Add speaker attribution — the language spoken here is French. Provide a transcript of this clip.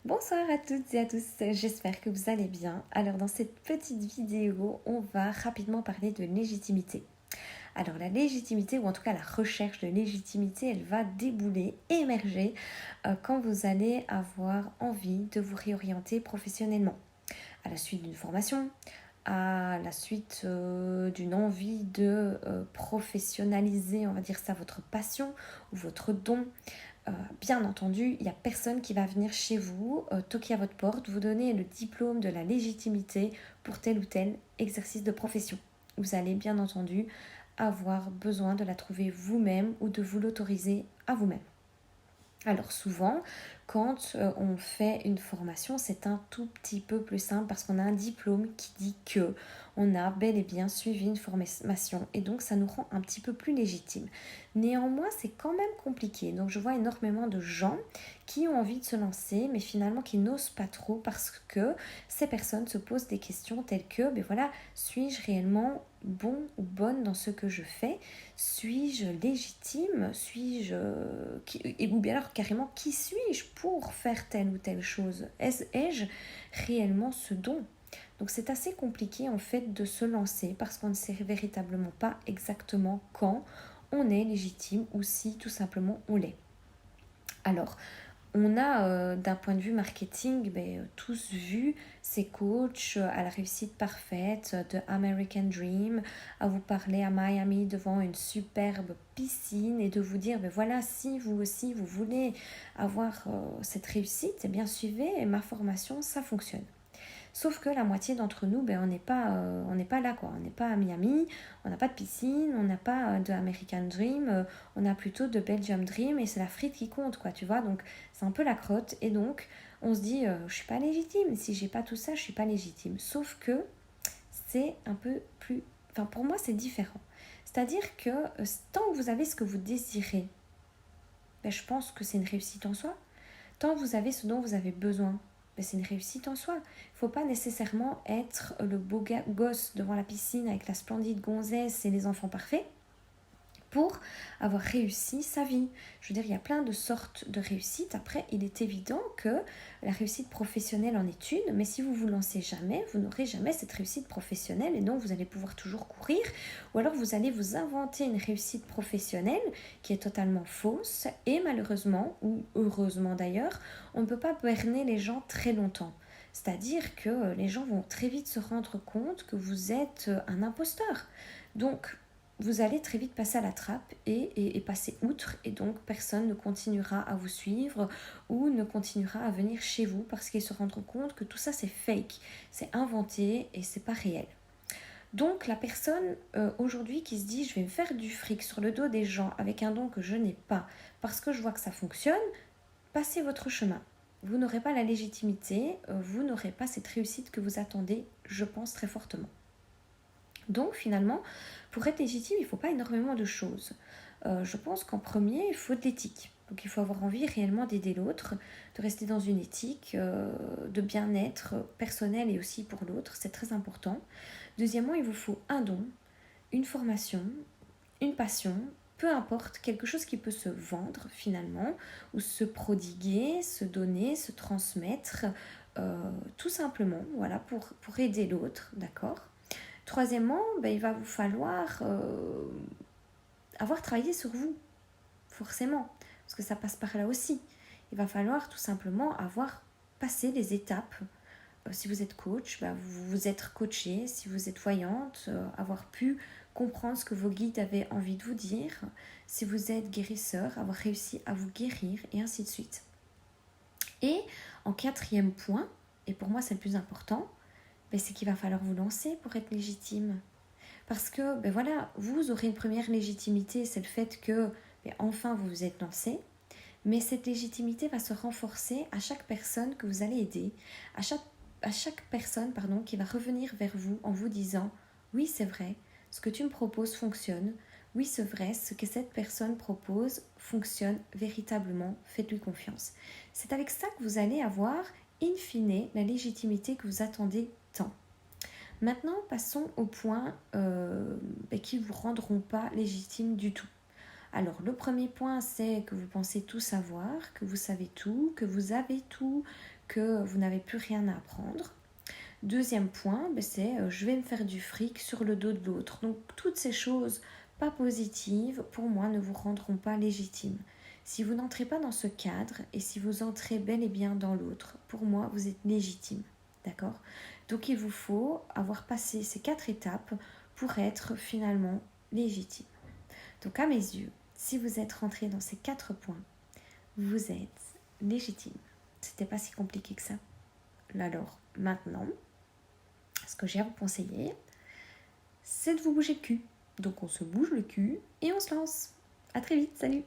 Speaker 1: Bonsoir à toutes et à tous, j'espère que vous allez bien. Alors dans cette petite vidéo, on va rapidement parler de légitimité. Alors la légitimité, ou en tout cas la recherche de légitimité, elle va débouler, émerger quand vous allez avoir envie de vous réorienter professionnellement. À la suite d'une formation, à la suite d'une envie de professionnaliser, on va dire ça, votre passion ou votre don. Bien entendu, il n'y a personne qui va venir chez vous, toquer à votre porte, vous donner le diplôme de la légitimité pour tel ou tel exercice de profession. Vous allez bien entendu avoir besoin de la trouver vous-même ou de vous l'autoriser à vous-même. Alors souvent, quand on fait une formation, c'est un tout petit peu plus simple parce qu'on a un diplôme qui dit que on a bel et bien suivi une formation et donc ça nous rend un petit peu plus légitime. Néanmoins, c'est quand même compliqué. Donc je vois énormément de gens qui ont envie de se lancer mais finalement qui n'osent pas trop parce que ces personnes se posent des questions telles que, ben voilà, suis-je réellement bon ou bonne dans ce que je fais? Suis-je légitime? Suis-je ou bien alors carrément qui suis-je pour faire telle ou telle chose? Ai-je réellement ce don? Donc c'est assez compliqué en fait de se lancer parce qu'on ne sait véritablement pas exactement quand on est légitime ou si tout simplement on l'est. Alors, on a d'un point de vue marketing tous vu ces coachs à la réussite parfaite de American Dream, à vous parler à Miami devant une superbe piscine et de vous dire voilà, si vous aussi vous voulez avoir cette réussite, eh bien suivez ma formation, ça fonctionne. Sauf que la moitié d'entre nous, on n'est pas là, quoi. On n'est pas à Miami, on n'a pas de piscine, on n'a pas de American Dream, on a plutôt de Belgium Dream et c'est la frite qui compte, quoi, tu vois. Donc c'est un peu la crotte et donc on se dit, je suis pas légitime. Si j'ai pas tout ça, je suis pas légitime. Sauf que c'est un peu plus, enfin pour moi c'est différent. C'est-à-dire que tant que vous avez ce que vous désirez, je pense que c'est une réussite en soi. Tant que vous avez ce dont vous avez besoin, c'est une réussite en soi. Il ne faut pas nécessairement être le beau gosse devant la piscine avec la splendide gonzesse et les enfants parfaits pour avoir réussi sa vie. Je veux dire, il y a plein de sortes de réussites. Après, il est évident que la réussite professionnelle en est une, mais si vous vous lancez jamais, vous n'aurez jamais cette réussite professionnelle et donc vous allez pouvoir toujours courir ou alors vous allez vous inventer une réussite professionnelle qui est totalement fausse et malheureusement, ou heureusement d'ailleurs, on ne peut pas berner les gens très longtemps. C'est-à-dire que les gens vont très vite se rendre compte que vous êtes un imposteur. Donc, vous allez très vite passer à la trappe et passer outre et donc personne ne continuera à vous suivre ou ne continuera à venir chez vous parce qu'ils se rendront compte que tout ça c'est fake, c'est inventé et c'est pas réel. Donc la personne aujourd'hui qui se dit je vais me faire du fric sur le dos des gens avec un don que je n'ai pas parce que je vois que ça fonctionne, passez votre chemin. Vous n'aurez pas la légitimité, vous n'aurez pas cette réussite que vous attendez, je pense très fortement. Donc finalement, pour être légitime, il ne faut pas énormément de choses. Je pense qu'en premier, il faut de l'éthique. Donc il faut avoir envie réellement d'aider l'autre, de rester dans une éthique de bien-être personnel et aussi pour l'autre, c'est très important. Deuxièmement, il vous faut un don, une formation, une passion, peu importe, quelque chose qui peut se vendre finalement, ou se prodiguer, se donner, se transmettre, tout simplement, voilà, pour aider l'autre, d'accord ? Troisièmement, il va vous falloir avoir travaillé sur vous, forcément, parce que ça passe par là aussi. Il va falloir tout simplement avoir passé les étapes. Si vous êtes coach, vous êtes coaché. Si vous êtes voyante, avoir pu comprendre ce que vos guides avaient envie de vous dire. Si vous êtes guérisseur, avoir réussi à vous guérir et ainsi de suite. Et en quatrième point, et pour moi c'est le plus important, c'est qu'il va falloir vous lancer pour être légitime. Parce que, voilà, vous aurez une première légitimité, c'est le fait que, enfin, vous vous êtes lancé. Mais cette légitimité va se renforcer à chaque personne que vous allez aider, à chaque personne qui va revenir vers vous en vous disant « Oui, c'est vrai, ce que tu me proposes fonctionne. Oui, c'est vrai, ce que cette personne propose fonctionne véritablement. Faites-lui confiance. » C'est avec ça que vous allez avoir, in fine, la légitimité que vous attendez tant. Maintenant, passons aux points qui ne vous rendront pas légitime du tout. Alors, le premier point, c'est que vous pensez tout savoir, que vous savez tout, que vous avez tout, que vous n'avez plus rien à apprendre. Deuxième point, c'est je vais me faire du fric sur le dos de l'autre. Donc, toutes ces choses pas positives, pour moi, ne vous rendront pas légitime. Si vous n'entrez pas dans ce cadre et si vous entrez bel et bien dans l'autre, pour moi, vous êtes légitime. D'accord? Donc, il vous faut avoir passé ces 4 étapes pour être finalement légitime. Donc, à mes yeux, si vous êtes rentré dans ces 4 points, vous êtes légitime. C'était pas si compliqué que ça. Alors, maintenant, ce que j'ai à vous conseiller, c'est de vous bouger le cul. Donc, on se bouge le cul et on se lance. À très vite, salut!